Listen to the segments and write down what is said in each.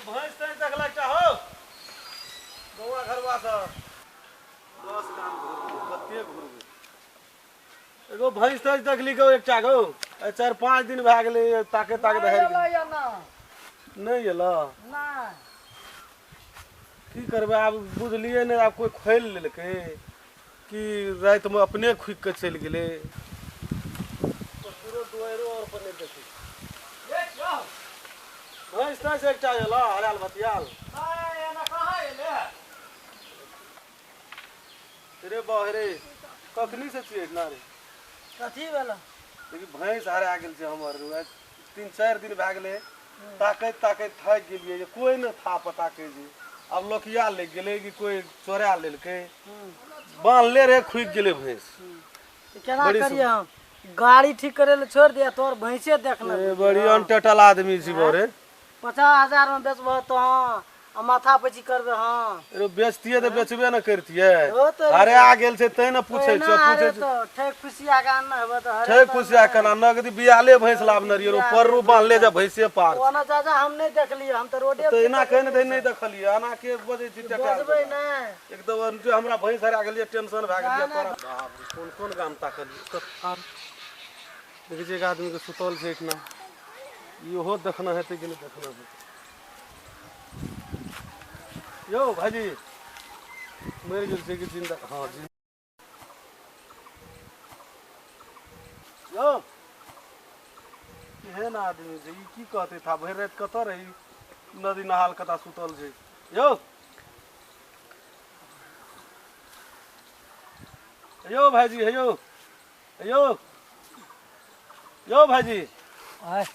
भैंस तैं देखला चाहो गौआ घरवा से 10 गाम घुरबे कते घुरबे एगो भैंस तैं देखली गो एकटा गो 4-5 दिन भए गेलै ताके धरि नहीं एला नहीं की करबै आब बुझलिए नहीं आब कोई खोल लेलकै कि रात में अपने खुद के चल गेलै पूरा दुआरो और पर नहीं देखी भैंस तैं से एकटा एला हराल भतियाल रे बहरे कखनी से छियै ना रे कथी भेला लेकिन भैंस हरा गेल छै हमर 3-4 दिन भए गेलै ताकैत थक गेलियै जे कोई न था पता के जे अब लोकिया ले गेलै कि कोई चोरा लेलकै बांधले रहे खुद गेलै भैंस केना करिए हम गाड़ी ठीक करे ले छोड़ दिया तोर भैंसे देखना बड़ी अनटटल आदमी छी बोरे 50,000 में बेचबह तो हाँ आ माथा पची करबे हाँ रे बेचतिए तो बेचबे न करतिए अरे आ गेल छै तै न पूछै छ पूछै छ तो ठेक खुशिया का न हेबे तो छै खुशिया केना नगदी बियाले भैंस लाबने रहियो पररू बांधले जा भैंसे पार ओना चाचा हम नहीं देखलिए हम तो रोडे तो एना कहने दे नहीं देखलिए आना के बजे छी टका बेचबे नहीं एकदम हमरा भैंस हरा गेलिए टेंशन भए गेलिए पर बाप रे कोन गाम ताकलिए तो देखै छै एक आदमी के सुतल छै इतना इहो देखना हेतै कि नहीं देखना हेतै यो भाजी मर गेल छै कि जिंदा हाँ जी यो केहन आदमी छै ई की कहते था भरि रात कतऽ रही नदी नहाल कता सुतल छै यो यो भाजी हे यो यो भाजी आय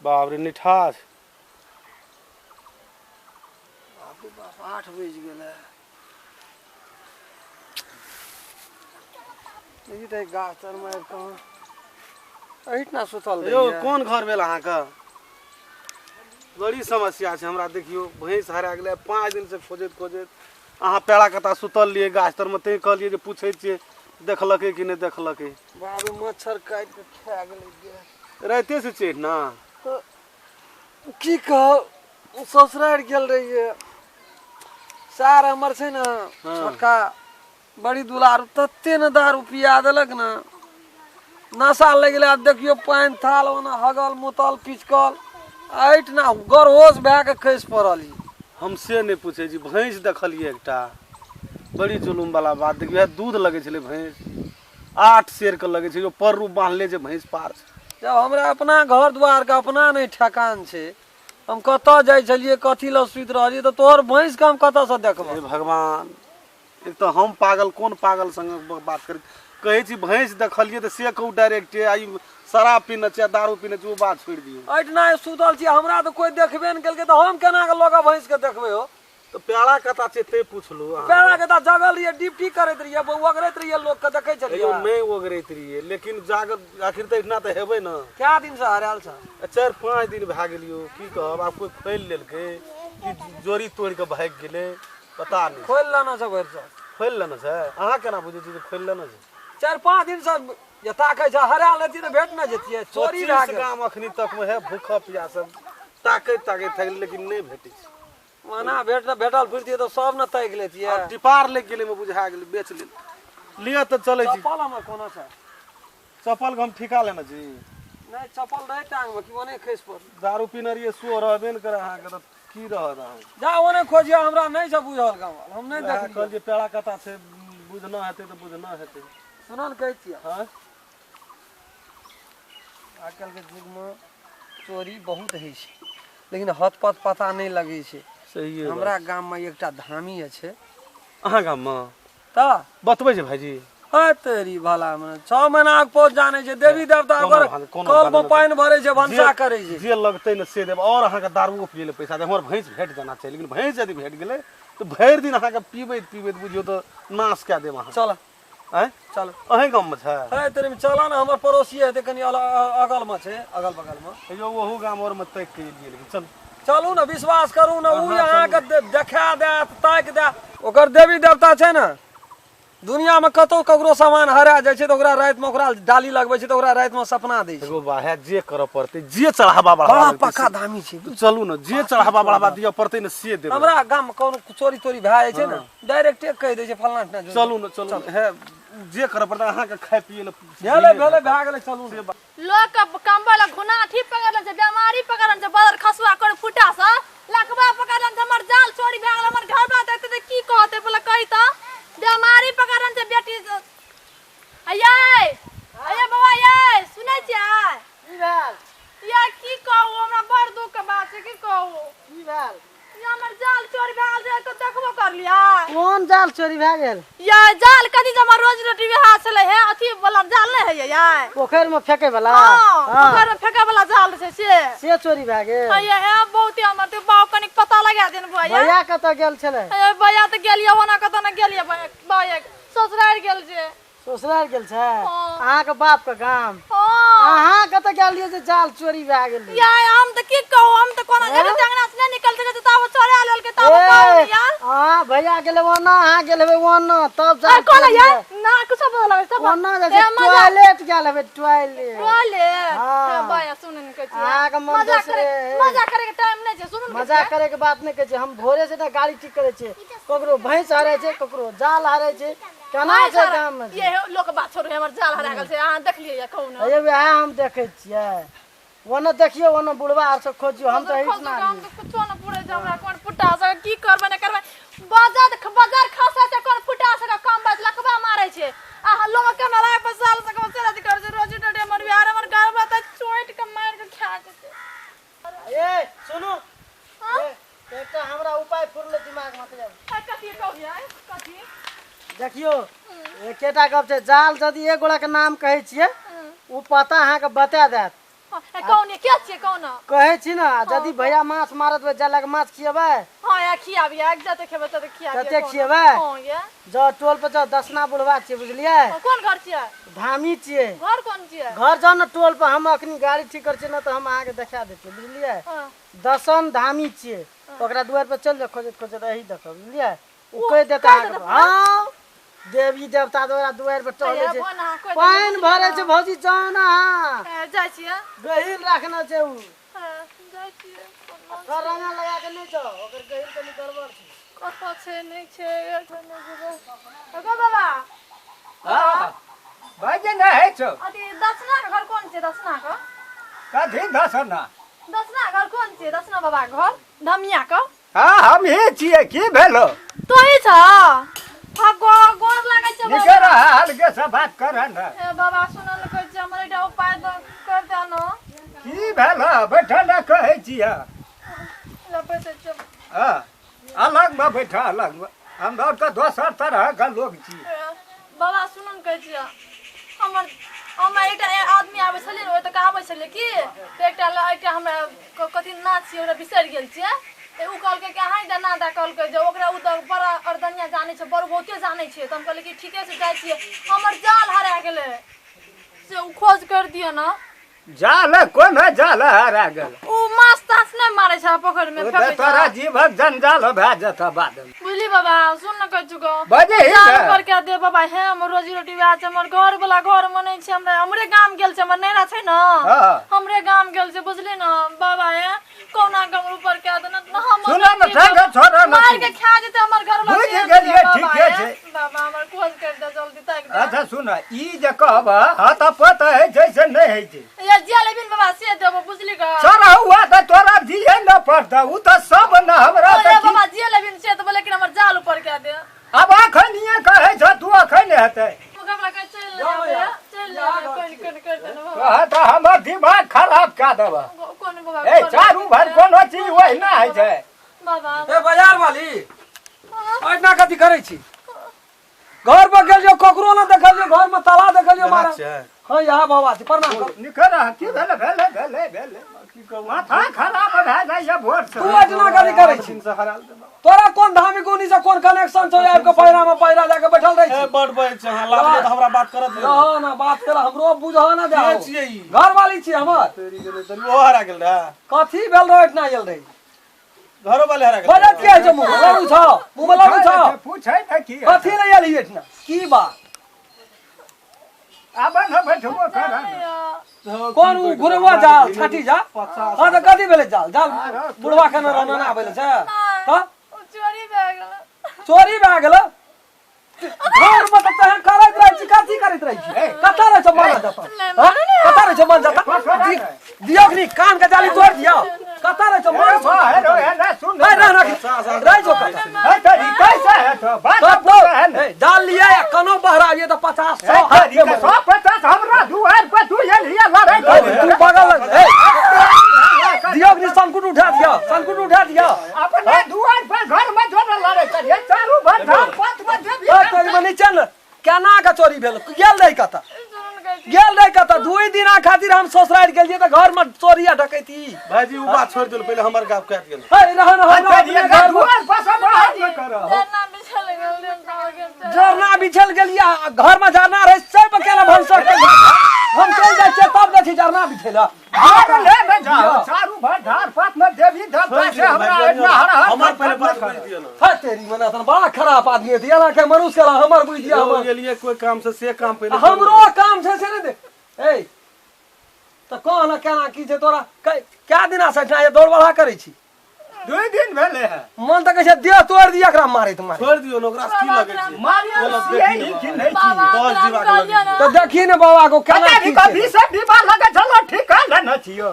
बाप रे निठास बाप 8 बज गेलै ई त गाछ तर मार कहाँ एहिठना सुतल यो कोन घर भेल अहाँके बड़ी समस्या छै हमरा देखियो भैंस हरा गेलै 5 दिन से खोजैत अहाँ पेड़ा कता सुतल लिए गाछ तर में तै कहलिए जे पूछै छियै देखलकै कि नहीं देखलकै बाबू मच्छर काट के खा गेलै राते से चढ़ ना की कह ससुराल गेल रहिए सार हमर छै ना छोटका बड़ी दुलार तत्ते न दारू पिया देलक ना नशा लग गेलै आब देखियो पानि थाल ओना हगल मुतल पिचकल ऐठ ना गरहोश भए के खैस पड़ल हमसे नहीं पूछे जी भैंस देखलिए एकटा बड़ी जुलुम वाला बात देखिए दूध लगे छले भैंस 8 शेर के लगे छै जो पररू बांधले जे भैंस पार जब हमरा अपना घर द्वार के अपना नहीं ठेकान छै हम कतऽ जाइ छलिए कथी ल सुति रहलिए तो तोहर भैंस के हम कतऽ से देखब हे भगवान एक तो हम पागल कोन पागल संग बात कर कहै छी भैंस देखलिए तो से कहू डायरेक्ट आई शराब पीने छै दारू पीने छै वो बात छोड़ दियो ऐठना सुतल छी हमरा तो कोई देखबे न केलकै तो हम केना के लोग भैंस के देखबे हो तो पेड़ा कता छै ते पूछलू पेड़ा कता जगल रहिए ड्यूटी करैत रहिए ओगरैत रहिए लोग के देखै छलिए यो नहीं ओगरैत रहिए लेकिन जागल आखिर त इतना त हेबै न क्या दिन से हराल छ 4-5 दिन भए गेलियो की कहब आब कोई खोल लेलकै कि जोरी तोड़ के भाग गेलै पता नहीं खोल लेना छ भरि से खोल लेना छै अहाँ केना बुझै छी खोल लेना छै 4-5 दिन से यथा कहै छ हराल रहती त भेट न जतिए चोरी भए गेल गाम अखनी तक में है भूखा प्यासा ताकैत थक लेकिन नहीं भेटै छै माना भेटल फिरती तो सब न तैक लेतिए टिपार ले गेले में बुझा गेले बेच ले लिया तो चले छी चप्पल हमर कोना छ चप्पल हम ठिका लेना जी नहीं चप्पल रहे टांग में कि ओने खैस पर दारू पीने रहिए सो रहबे न करे अहाँ के त की रहत अहाँ जा ओने खोजिया हमरा नहीं छ बुझल गांव हम नहीं देखलिए कहल जे पेड़ा कता छै बुझना हेतै तो बुझना हेतै सुनन कहै छियै हां आजकल के युग में चोरी बहुत होइ छै लेकिन हतपत पता नहीं लगे छै सही है हमरा गाम में एकटा धामी छै अहाँ गाम में त बतबै छै भाईजी हां तेरी भला में 6 महीना के पहुंच जाने छै देवी देवता अगर कल में पानी भरे छै भंसा करे छै जे लगतै न से देब और अहाँ के दारू पिए ले पैसा दे हमर भैंस भेट जाना छै लेकिन भैंस यदि भेट गेलै तो भरि दिन अहाँ के पीबैत बुझियो तो नाश कए देब अहाँ चल हैं चल अहीं गाम में छै है तेरे में चला ना हमर पड़ोसी है कनी अगल में छै अगल बगल में यो वहु गाम और में तैक के लिए लेकिन चल चलू ना विश्वास करू ना उ यहाँ के देखा दे ताक दे ओकर देवी देवता छै ना दुनिया में कतो ककरो सामान हरा जाय छै तो ओकरा रात में ओकरा डाली लगबै छै तो ओकरा रात में सपना दै छै। एगो बाहे जे करऽ पड़तै, जे चढ़ावा बड़ा बढ़ावा पक्का दामी छै। चलू न, जे चढ़ावा बढ़ावा दिया पड़तै न से देबै। हमरा गाम में कोनो चोरी तोरी भए जाइ छै न डायरेक्टे कहि दै छै फलना ठना। चलू न, चलू हे जे करऽ पड़तै अहाँ के खाय पिए ल भेले भेले भए गेलै चलू। लोग के कंबल घुना अथी पकड़ल छै, बीमारी पकड़ल छै, बदर खसुआ कर फुटा से लकवा पकड़ल छै, हमर जाल चोरी भए गेल, हमर घर में देखते त की कहते बोले कहि त बीमारी पकड़ल छै बेटी। अये अये बाबा ये सुनै छियै की भेल? ये की कहू हमरा बड़ दुख के बात छै, की कहू की भेल? ये हमर जाल चोरी भए गेल छै, तो देखबो कर लिया। कोन जाल चोरी भए गेल? ये जाल कथी जे हमर रोज रोटी बिहा छले है अथी वाला जाल नहीं है ये पोखर में फेंके वाला? हां घर में फेंके वाला जाल छै से चोरी भए गेल। ये है बहुते हमर तो बाऊ कनिक पता लगा देन बुआ। भैया कतऽ गेल छलै? ए भैया त गेलिए ओना कतौ न गेलिए बाय ससुराल गेल छै। ससुराल गेल छै? हाँ। अहाँ के बाप के गाम? हां अहाँ कतऽ गेलियै जे जाल चोरी भए गेल? या हम त की कहू, हम त कोना एक जंगना से नहीं निकल सके तब चोरा लेल के तब कहू यार। हां भैया गेले ओना, अहाँ गेल हेबै ओना, तब आ जाल कोना चोरी यार भए- ना कुछ पता लगे सब ओना जे टॉयलेट गेल हेबै टॉयलेट। बोले हाँ। भैया सुन न कहै अहाँ के मन मजा दोसरे है। मजा करे के टाइम नहीं छै, सुन मजा करे के बात नहीं कहै छै। हम भोरे से ना गाड़ी ठीक करे छै, ककरो भैंस हरै छै, ककरो जाल हरै छै, केना छै गाम में? ये लोक बात छोड़ हमर जाल हरा गेल छै, अहाँ देख लियै कहू न। ये वह हम देखे छियै। ओने देखियो ओने बुढ़वा आर सब खोजियो, हम तो हम हिट मार तो कुछो न पूरे जे हमरा कोन फुटा से की करबे न करबे बाजार खसा से कोन फुटा से कम बात लखबा मारे छै। आ लोग के मेला पे साल से कम से रात कर छै, रोजी टोटे हमर बिहार हमर घर में त चोट के मार के खा के। ए सुनु, हां एकटा हमरा उपाय फुरले दिमाग में त कथि कहू यार कथि देखियो एकेटा गप छै। जाल यदि एक गोड़ा के नाम कहै छियै उ पता अहाँ के बता देत। ए कौन के छियै कौन? कहै छी ना यदि भैया माछ मारत बे जालक माछ खियबै? हां या खियाबी एक जते खेबे तते खियाबी। कते खियबै? हां ये जो टोल पर जो दसना बुढ़वा छियै बुझलियै? कौन घर छियै? धामी छियै। घर कौन छियै? घर जाउ न टोल पर, हम अखनी गाड़ी ठीक कर छियै न त हम अहाँ के देखा देतियै बुझलियै? हां दसन धामी छियै, ओकरा दुआर पर चल जा खोजत खोजत यही देखब बुझलियै? उ कह देता कह अहाँ देता? के। हां देवी देवता द्वारा दुआर पर टहले अरे छै, बोन अहाँ कोइ पाइन भरे छै भौजी जान अहाँ। जाइ छियै गहिल राखना छै उ। जाइ छियै थोड़ा रंगा लगा के नहीं जाओ, ओकर गहिल कनी गड़बड़ छै। कतऽ छै नहीं छै एठन जेबै। एगो बाबा हाँ भाई ना है छो अथी दसना के घर कोन छै? दसना के कथी दसना? दसना घर कोन छै? दसना बाबा के घर धमिया के? हाँ हम ही छिए, की भेलो? तो ही छ भगो गोर लागै छै निकर बाबा। हल्के से बात कर न। ए बाबा सुनल कहै छै हमर एकटा उपाय कर दे न। की भेलो? बैठल कहै छिए। लपटे छै हाँ अलग में बैठा, अलग में। हम और तो दोसर तरह का लोग छी। बाबा सुनन कहै छियै हमर एकटा आदमी आबै छलै ओ त कहबै छलै कि एकटा हमरा कथी नाच छियै ओकरा बिसरि गेल छियै। उ कहलकै कि अहाँ इधर नादा कहलकै जे ओकरा उ त बड़ा अर्दनिया जानै छै, बड़ बहुते जानै छै। त हम कहलियै कि ठीके से जाइ छियै, हमर जाल हरा गेलै से उ खोज कर दियो न। जाल कोन जाल हरा गेल? उ माछ ताछ नहीं मारै छै पोखर में फेंकै तोरा छै। जीवक जंजाल भए जेता बाद में। बुझली बाबा सुन न कहै छु गो बजे ही जाल ने। पर के दे बाबा हे हमर रोजी रोटी वएह छै, हमर घर वाला घर मनै छै, हमरा हमरे गाम गेल छै, हमर नैरा छै न हाँ। हमरे गाम गेल छै बुझली न बाबा हे कोना गाम ऊपर के दे न हम सुन न ठंडा छोड़ा न। मार के खा जेते हमर घर वाला। बुझि गेलियै, ठीके छै। बाबा हमर खोज कर दे जल्दी तक दे। अच्छा सुन, ई जे कहब हाँ त पता है जैसे नहीं है छै। ये जेल बिन बाबा से देबो बुझली ग। सारा हुआ तो तोरा दिए न पड़ता, उ तो सब न हमरा अरे तो बाबा जेल बिन से तो बोले कि हमर जाल ऊपर के दे। अब अखन ये कहे छ तू अखन हेतै। मुकबला के चल ले चल ले कोन कर दे न कहा त हमर दिमाग खराब का देबा। कोन बाबा ए चारू भर कोनो चीज ओहिना है छै। बाबा ए बाजार वाली अइना कथी करै छी? घर पर गेलियो ककरो न देखलियो, घर में ताला देखलियो मारा। हां यहाँ बाबा छी प्रणाम कर। निकर की भेले की कहू माथा खराब भए जाइ छै भोर से। तू अइना कथी करै छी? तोरा कोन धामी कोनी से कोन कनेक्शन छौ? आबि के पैरा में पैरा जाके बैठल रही छी। ए बड़ बड़ छै हां लागले त हमरा बात करत ले। रह ना बात कर, हमरो बुझा ना जा। के छियै ई? घर वाली छी हमर। तेरी गेले त ओ हरा गेल रहा। कथी भेल रो इतना जल रही? घरो वाले हरा के बजत के छ मुंह लड़ू छ मुंह लड़ू छ पूछै त की कथी ले आली इतना की बात आब न बैठबो कर कौन उ घुरवा जाल छाटी जा हां त कथी भेले जाल जाल बुढ़वा खाना रहना ना भेले छ हां चोरी भए गेल घर में त तहन करैत रहै छी कथी करैत रहै छी कतऽ रे छ मन जाता हां कतऽ रे छ मन जाता दियोगनी कान के जाली तोड़ दिया कतऽ रे छ मन हेलो हे सुन ए ना रह जो है तरी कैसे है तो बात तब तो जाल लिए कनो बहरा ये तो 50 100 हाथ के 150 हमरा दुआर पर तू ये लिया लड़ाई तू बगल दियोगनी संकुट उठा दिया अपने दुआर पर घर में जोड़ लड़ाई करिए चारू भर धाम पांच बजे तोरी मनी चल केना का चोरी भेल गेल रही कता 2 दिन खातिर हम ससुराल गेलिए त घर में चोरिया डकैती भाईजी उ बात छोड़ दियो पहले हमर गाप काट गेल हे रहन घर दुआर पर सब बाहर न करो जरना बिछल गेलिया घर में जरना रहे सब केला भंस हम चल जाय छै तब देखि जरना बिछेला घर ले न जाओ चारू भर धार पात में देवी देवता से हमरा इतना हरा हमर पहले बात कर दियो ना है तेरी मना तन बड़ा खराब आदमी है याला के मनुष्य ला हमर बुझ दिया हो गेलिए कोई काम से काम पहले हमरो काम छै से ने दे ए त कहना केना की छै तोरा क्या दिन से ये दौड़ बढ़ा करै छी 2 दिन भेले है मन त कहै देह तोड़ दिया एकरा मारे तुम्हारे छोड़ दियो ना ओकरा की लगे छै मारियो से कि नहीं छी 10 जीवा के लगे तो देखी ने बाबा को केना कता की की कभी से दीवार लगे चलो ठीक है न छियो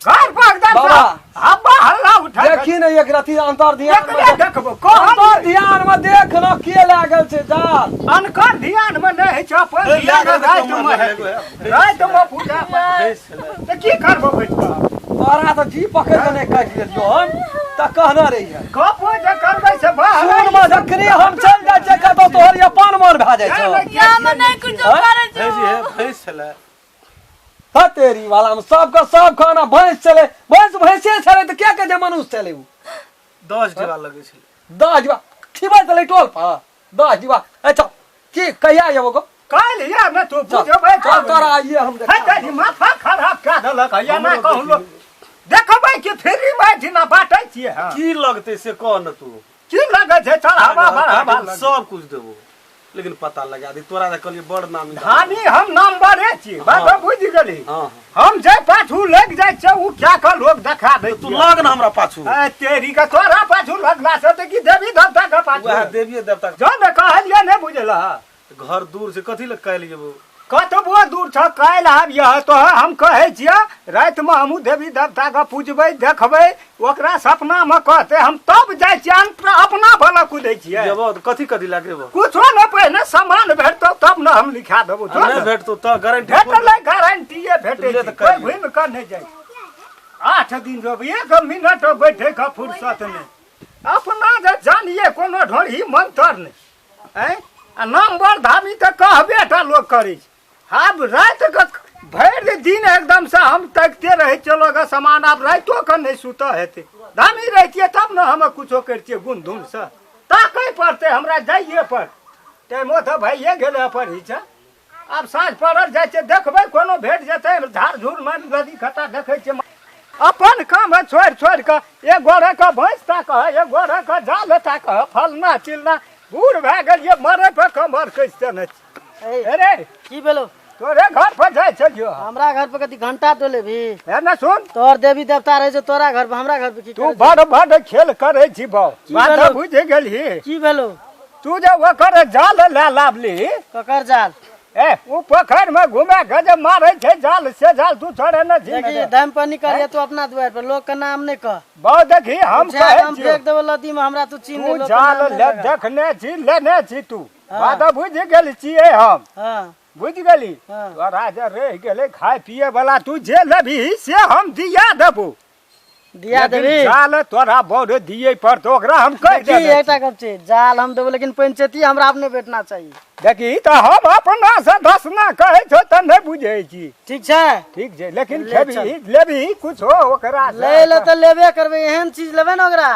घर पर एकदम बाबा हब्बा हल्ला उठा देखी ने एक राती अंतर ध्यान एकरे देखबो अंतर ध्यान में देख न के लागल छै जाल अनकर ध्यान में नहीं छ पर रात में पूजा त की करबो बैठबा तोरा तो जी पकड़ के नहीं काट लेलियो हम त कहना रही है कपो जे करबै से बाहर सुन में जखनी हम चल जाय छै कतो तोहर अपन मन भा जाय छै क्या मैं नहीं कुछ करे छो भाईजी है भैंस चला ह तेरी वाला में सबका सब खाना भैंस चले भैंसे चले त क्या के जे मनुष्य चले उ 10 जीवा लगे छै 10 जीवा खिबा चले टोल पर 10 जीवा अच्छा की कहिया आबो को काल या न तू बुझबै चल तोरा आइए हम है कहीं माथा खराब का देलक या ना कहलो देखबै कि फ्री में दिना बाटै छियै हां की लगते से कह न तू की लगे छै चढ़ावा बढ़ावा सब कुछ देबो लेकिन पता लगा दी तोरा कहलिए बड़ नाम धानी हम नंबरे छी बात बुझ गेली हां हम जे पाछू लग जाय छै उ क्या का लोग देखा दे तू लग न हमरा पाछू ए तेरी का तोरा पाछू लगला से त की देवी देवता का पाछू वह देवी देवता जो न कहलिए ने बुझला घर दूर से कथी लग कहलिए वो कतबो दूर छ काल आब यह तो हम कहै छियै रात में हम देवी देवता का पूजबै देखबै ओकरा सपना में कहते हम तब जाय छियै अपना भला कुदै छियै जेबो तो कथी लागेबो कुछो न पहिने सामान भेटतो तब न हम लिखा देबो जो नहीं भेटतो त गारंटी भेटले गारंटीए भेटे ले छै त कोई कहिए। घुम कर नहीं जाय 8 दिन जब 1 मिनट बैठे का फुर्सत नहीं अपना जे जानिए कोनो ढोरी मंत्र नहीं हैं आ नंबर धामी त कहबे टा लोग करै छै अब रात का भर दिन एकदम से हम तकते रहे चलो गा सामान अब रातो का नहीं सुता हेते धामी रहतिए तब न हम कुछो करतिए गुन धुन से ताकै पड़ते हमरा जाइए पर टाइमो त भइए गेले पर ही छ अब साँझ पड़ल जाय छै देखबै कोनो भेट जेतै झाड़ झूर में नदी खता देखै छै अपन काम है छोड़ के एक गोरे का भैंस ताक है एक गोरे का जाल ताक है फलना चिलना बूढ़ भए गेल ये मरे पे कमर कैसे न अरे की भेलो तोरे घर पर जाय छलियो हमरा घर पे कथी घंटा डोले भी है ना सुन तोर देवी देवता रहे छै तोरा घर पे हमरा घर पे की तू बड़ खेल करे छी बाऊ बात भेलो? बुझ गेली की भेलो तू जे ओकर जाल ले लाबली ककर जाल ए उ पोखर में घूमे गजब मारे छै जाल से जाल तू छोड़े न जी देखी धम पर निकल तो अपना द्वार पर लोग का नाम नहीं कह बाऊ देखी हम हम कहै छी फेंक देबो लदी में हमरा तू चिन्ह तू ले जाल ले देखने छी लेने छी तू बात बुझ गेल छियै हम हां बुझ गेली हाँ। तोरा जे रह गेले खाए पिए वाला तू जे लेबी से हम दिया देबो दिया लेकिन देबी जाल तोरा बड़ दिए पर तो ओकरा हम कह देखी देबे एकटा गप छै जाल हम देबो लेकिन पंचायती हमरा अपने भेटना चाहिए देखी तो हम अपना से दसना कहै छो त नहीं बुझै छी ठीक छै ठीक छै लेकिन ले खेबी चल। लेबी कुछ हो ओकरा से। ले ले तो लेबे करबे एहन चीज लेबे न ओकरा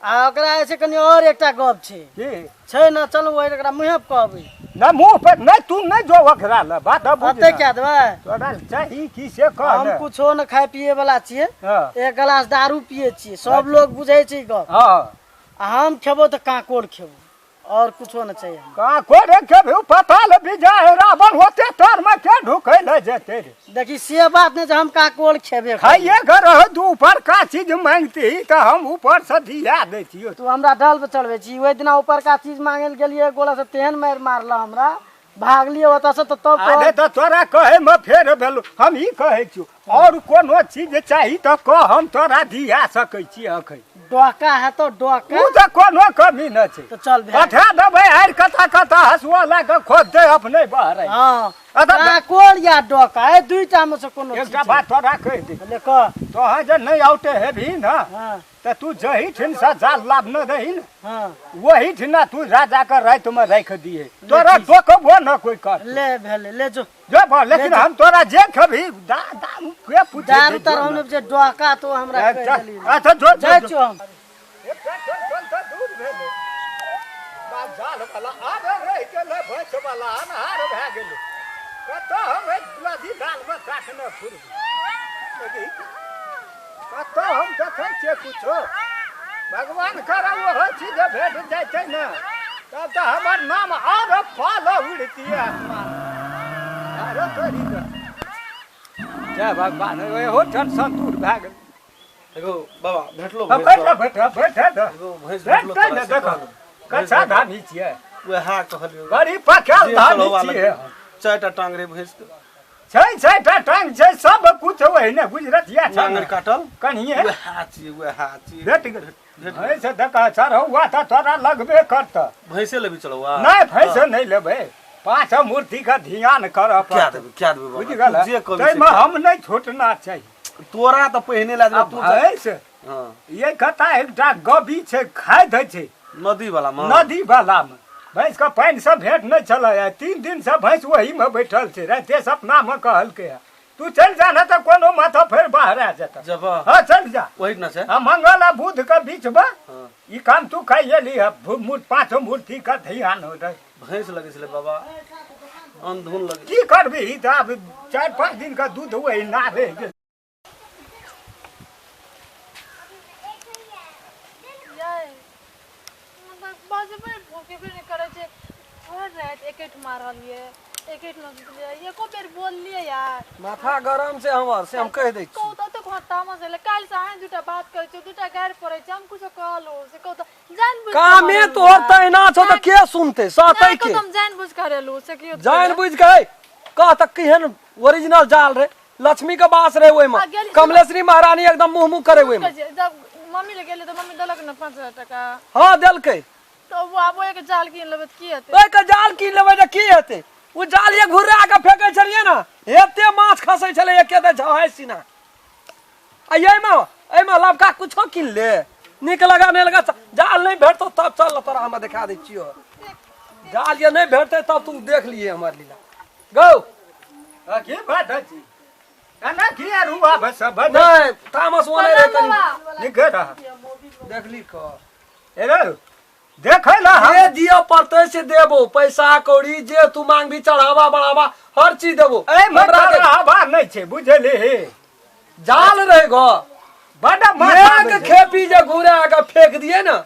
आ ओकरा ऐसे कनी और एकटा गप छै की छै ना चलू ओइ एकरा मुँहे पर कहबै ना मुंह पर नहीं तू नहीं जो ओकरा ल बात अब अते क्या देबै तोरा चाही की से कह हम ले कुछो न खाए पिए वाला छियै हां एक गिलास दारू पिए छियै सब लोग बुझै छै गप हां आ हम खेबो त काकोड़ खेबो और कुछो न चाहिए का कोरे के भी पता ल विजय रावण होते तोर में के ढुकै ले जेते रे देखी से बात नहीं जे हम काकोड़ खेबे खाइए घर दू ऊपर का चीज मांगती त हम ऊपर से दिया दै छियो तू हमरा डल पे चढ़बे छी ओइ दिना ऊपर का चीज मांगे गेलिए गोला से तेहन मार मारला हमरा भागलिए ओता से तब अरे त तोरा कहे में फेर भेलो हम ई कहै छियो और कोनो चीज चाही त कह हम तोरा दिया सकै छी अखै डोका है तो डोका ऊ त कोनो कमी न छै तो चल भे पठा देबै आर कथा हसुआ ला के खोद दे अपने बाहर हां अदा काकोड़ या डोका है दुईटा में से कोनो एकटा बात तोरा कह दे ले कह तो जे नहीं आउटे हेभी न हां त तू जही ठिन से जाल लाभ न दही न हां वही ठिना तू राजा के रात में रख दिए तोरा टोकबो न कोई कर ले भेले ले जो जो बा लेकिन हम तोरा जे खबी दारू के पूछे दारू तर हमने जे डोका तो हमरा कह देली अच्छा जो जाय छो हम एकटा टन त दूर भेले बा जाल वाला आबे रह के ले भैंस वाला अनहार भए गेल कत हम लदी दाल में काटने फुर कत हम देखै छियै कुछो भगवान करे वो चीज भेट जाइ छै न तब त हमर नाम और पाल उड़ती आसमान अरे तोरी जय भगवान हो टेंशन दूर भए गेल एगो बाबा भेटलो बैठ एगो भैंस भेटलो बैठ देखो कच्चा धानी छियै वएह कहलियो बड़ी पकल धानी छियै चारटा टांग रे भैंस के छै टा टांग छै सब कुछ ओहिने गुजरतिया छै टांग काटल कनिए वएह चीज भेट गेल ऐसे देखा सर हुआ त तोरा लगबे करत भैंसे लेबी चलवा नहीं भैंस नहीं लेबै पांच मूर्ति का ध्यान कर क्या देबे बुझ गेल जे कहबी तै में हम नहीं छूटना चाहिए तोरा त पहिने ला दे तू भैंस हां ये कथा एकटा गबी छै खाय दै छै नदी वाला में नदी वाला में भैंस का पानी से भेंट नहीं चला है 3 दिन से भैंस वही में बैठल छै राते सपना में कहल के तू चल जा ना तो कोनो माथा फिर बाहर आ जाता जब हां चल जा वही ना छै मंगल आ बुध के बीच में हां ई काम तू खाइए ली पांच मूर्ति का ध्यान हो रहे भैंस लगे छले बाबा अंधुन लगे की करबी त अब 4-5 दिन का दूध वही ना रह गेल बाजबे भूखे भी नहीं करे छे हर रात एकेट मारलिए एकेट न सुतलिए एको बेर बोललिए यार माथा गरम से हमर से हम कह दै छी कहू त घटा में से काल से आए दुटा बात करे छे दुटा गार पड़े छे हम कुछ कहलो से कहू त जान बुझ कामे तोहर तैना छौ त के सुनते सहतै के तुम जान बुझ करेलू से कियो जान बुझ के कह त केहन ओरिजिनल जाल रे लक्ष्मी के बास रे ओइ में कमलेश्वरी महारानी एकदम मुंह मुंह करे ओइ में जब मम्मी ले गेले त मम्मी देलक न 5000 टका हां देलकै तो वो आबो एक जाल कीन लेबे की हेतै ओइ के जाल कीन लेबै त की हेतै उ जाल ये घुरा के फेकै छलिए ना एते माछ खसै छले एके त झहाइ सीना आ एइ में लबका कुछो कीन ले निक लगा नहीं लगा जाल नहीं भेटतो तब चल तोरा हम दिखा दै छियो जाल ये नहीं भेटते तब तू देख लिए हमर लीला गौ की बात अछि ana की रुवा बस बद नहीं तामस वाले रे कनी निकरा देख ली क एरे देखै ला ये दियो पड़ते से देबो पैसा कौड़ी जे तू मांग भी चढ़ावा बढ़ावा हर चीज देबो ए हमरा हवा नहीं छै बुझले जाल रहे गो बड़ा एक खेपी जे घुरा के फेंक दिए ना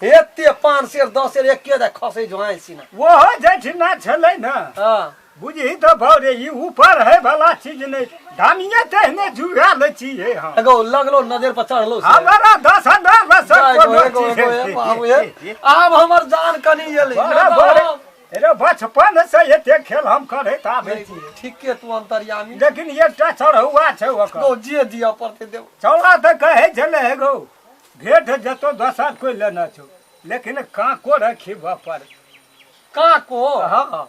एते 5 शेर 10 शेर एके दा खसे जोहाई सीना वो जठिना छलै ना हां बुझी तो भौरे ई ऊपर है वाला चीज नहीं धानिए तेहने जुगा ले छिए हम एगो लगलो नजर पर चढ़लो से हमारा 10,000 बस अब हमर जान कनी एले अरे बचपन से एते खेल हम करैत आबै छी ठीक के तू अंतर्यामी लेकिन एकटा चढ़ौआ छै ओकर गो जे दिया पड़ते देबो चौड़ा त कहै छले एगो भेट जतो दोसर कोई लेना छौ लेकिन काको रखी पर काको हां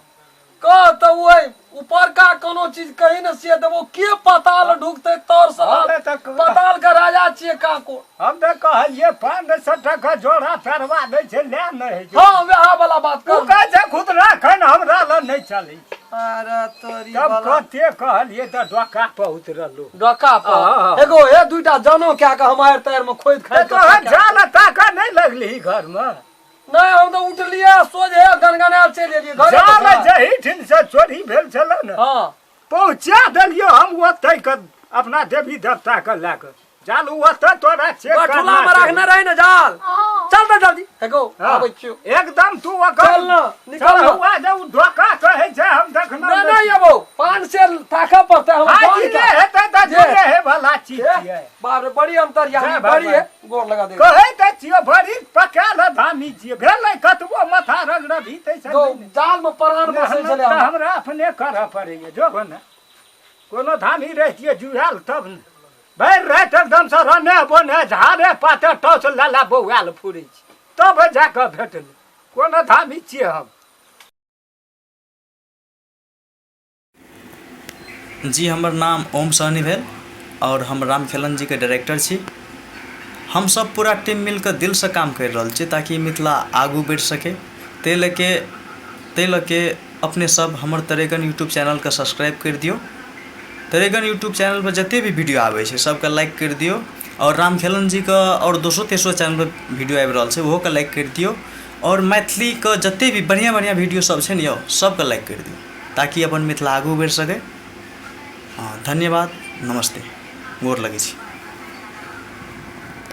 कह तो ओए ऊपर का कोनो चीज कहीं न से देबो के पताल ढुकते तोर सब पताल का राजा छिए काको हम त कहलिए 500 टका जोड़ा परवा दै छै ले नहीं हां वह वाला बात कर तू कह जे खुद राखन हमरा ल नहीं चली अरे तोरी तब वाला कते कहलिए त डोका पर उतरलो डका हाँ। पर एगो ए दुईटा जनो क्या का हमारे तैर में खोद ते खाद तो जाल ताका नहीं लगली घर में नहीं हम तो उठलिए सोझे गनगनाल चल एलिए घर जाल जही ठिन से चोरी भेल छल न हां पहुंचा देलियो हम ओतै के अपना देवी देवता के लाके जाल ओतै तोरा चेक बटुला में रखने रहे न जाल चल तो जल्दी एगो हाँ। आबै छियो एकदम तू चल न निकल न हुआ जो धोखा कहे छै हम देखना नहीं नहीं एबो 5 से ताका पड़ता हम आज ले हेतै त जे हे वाला चीज छियै बाप रे बड़ी अंतर यहाँ जय बड़ी है भगवान। गोर लगा दे कहे त छियै बड़ी पकाल धामी छियै भेलै कतबो माथा रगड़ भीतै छै जो जाल में प्राण बसे चले मेहनत त हमरा अपने करऽ पड़ैए जो ने कोनो धामी रहितियै जुड़ाल तब ने भरि राति एकदम से रने बोने झाड़े पाते टॉस लाला बौआल फुरै छी तब जाकऽ भेटल कोनो धामी छियै हम जी हमर नाम ओम सहनी भेल और हम रामखेलन जी के डायरेक्टर छी। हम सब पूरा टीम मिलकर दिल से काम कर रहल छी ताकि मिथिला आगू बढ़ सके। ते लके अपने सब हमर तरेगन यूट्यूब चैनल के सब्सक्राइब कर दियो। तरेगन यूट्यूब चैनल पर जते भी वीडियो आवे छै सबके लाइक कर दियो और रामखेलन जी का और दोसरो तेसरो चैनल पर वीडियो आबि रहल छै ओहो के लाइक कर दियो और मैथिली के जते भी बढ़िया बढ़िया वीडियो सब छै ने सबके लाइक कर दियो ताकि अपन मिथिला आगू बढ़ सके। धन्यवाद, नमस्ते, गोर लगै छी।